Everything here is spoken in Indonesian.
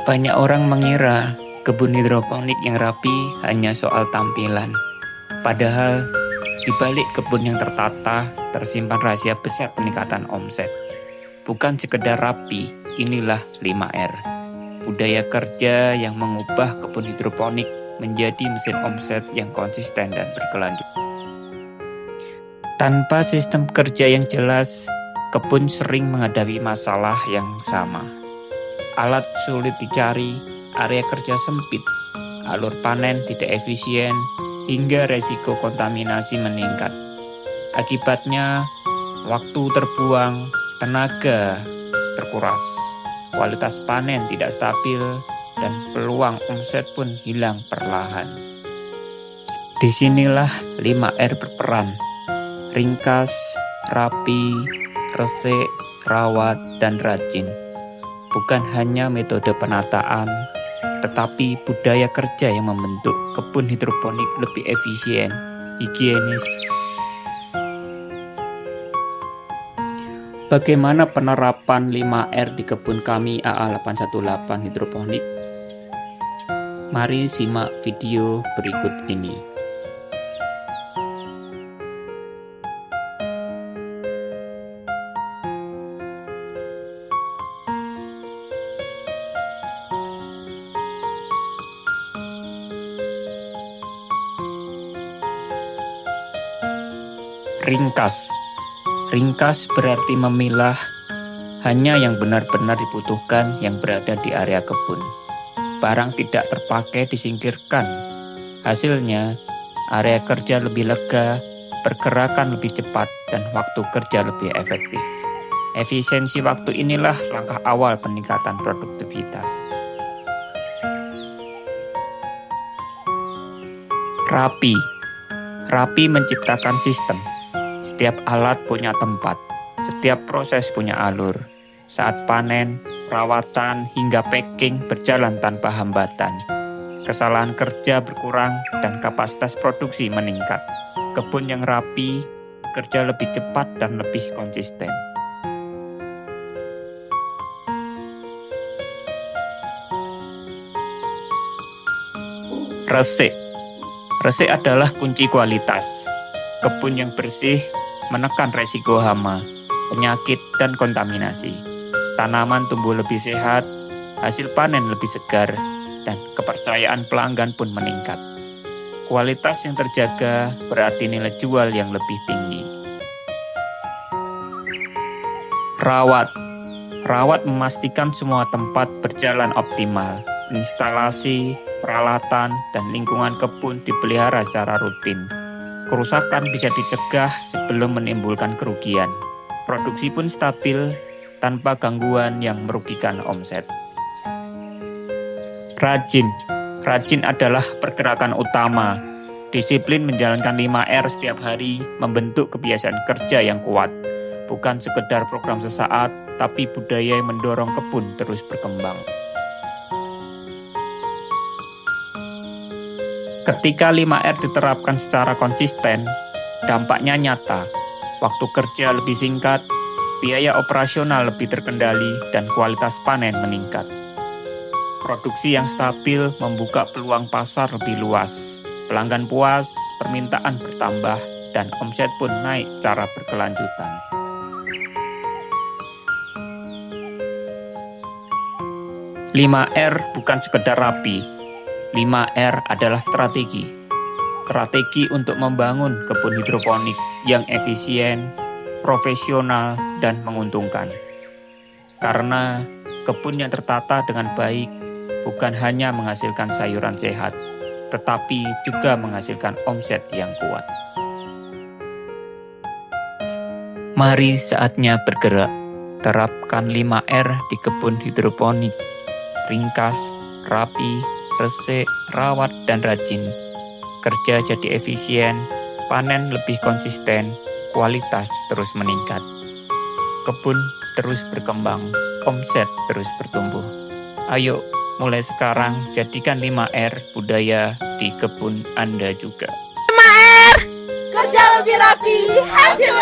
Banyak orang mengira kebun hidroponik yang rapi hanya soal tampilan. Padahal di balik kebun yang tertata tersimpan rahasia besar peningkatan omset. Bukan sekedar rapi, inilah 5R. Budaya kerja yang mengubah kebun hidroponik menjadi mesin omset yang konsisten dan berkelanjutan. Tanpa sistem kerja yang jelas, kebun sering menghadapi masalah yang sama. Alat sulit dicari, area kerja sempit, alur panen tidak efisien, hingga resiko kontaminasi meningkat. Akibatnya, waktu terbuang, tenaga terkuras, kualitas panen tidak stabil, dan peluang omset pun hilang perlahan. Disinilah 5R berperan: ringkas, rapi, resik, rawat, dan rajin. Bukan hanya metode penataan, tetapi budaya kerja yang membentuk kebun hidroponik lebih efisien, higienis. Bagaimana penerapan 5R di kebun kami AA818 hidroponik? Mari simak video berikut ini. Ringkas. Ringkas berarti memilah hanya yang benar-benar dibutuhkan yang berada di area kebun. Barang tidak terpakai disingkirkan. Hasilnya, area kerja lebih lega, pergerakan lebih cepat, dan waktu kerja lebih efektif. Efisiensi waktu inilah langkah awal peningkatan produktivitas. Rapi. Rapi menciptakan sistem. Setiap alat punya tempat, setiap proses punya alur. Saat panen, perawatan, hingga packing berjalan tanpa hambatan. Kesalahan kerja berkurang dan kapasitas produksi meningkat. Kebun yang rapi, kerja lebih cepat dan lebih konsisten. Resik. Resik adalah kunci kualitas. Kebun yang bersih menekan resiko hama, penyakit, dan kontaminasi. Tanaman tumbuh lebih sehat, hasil panen lebih segar, dan kepercayaan pelanggan pun meningkat. Kualitas yang terjaga berarti nilai jual yang lebih tinggi. Rawat. Rawat memastikan semua tempat berjalan optimal. Instalasi, peralatan, dan lingkungan kebun dipelihara secara rutin. Kerusakan bisa dicegah sebelum menimbulkan kerugian. Produksi pun stabil tanpa gangguan yang merugikan omset. Rajin. Rajin adalah pergerakan utama. Disiplin menjalankan 5R setiap hari membentuk kebiasaan kerja yang kuat. Bukan sekedar program sesaat, tapi budaya yang mendorong kebun terus berkembang. Ketika 5R diterapkan secara konsisten, dampaknya nyata. Waktu kerja lebih singkat, biaya operasional lebih terkendali, dan kualitas panen meningkat. Produksi yang stabil membuka peluang pasar lebih luas. Pelanggan puas, permintaan bertambah, dan omset pun naik secara berkelanjutan. "5R bukan sekedar rapi. 5R adalah strategi. Strategi untuk membangun kebun hidroponik yang efisien, profesional, dan menguntungkan. Karena kebun yang tertata dengan baik bukan hanya menghasilkan sayuran sehat, tetapi juga menghasilkan omset yang kuat." Mari saatnya bergerak. Terapkan 5R di kebun hidroponik. Ringkas, rapi, resik, rawat, dan rajin. Kerja jadi efisien, panen lebih konsisten, kualitas terus meningkat. Kebun terus berkembang, omset terus bertumbuh. Ayo, mulai sekarang jadikan 5R budaya di kebun Anda juga. 5R, kerja lebih rapi, hasil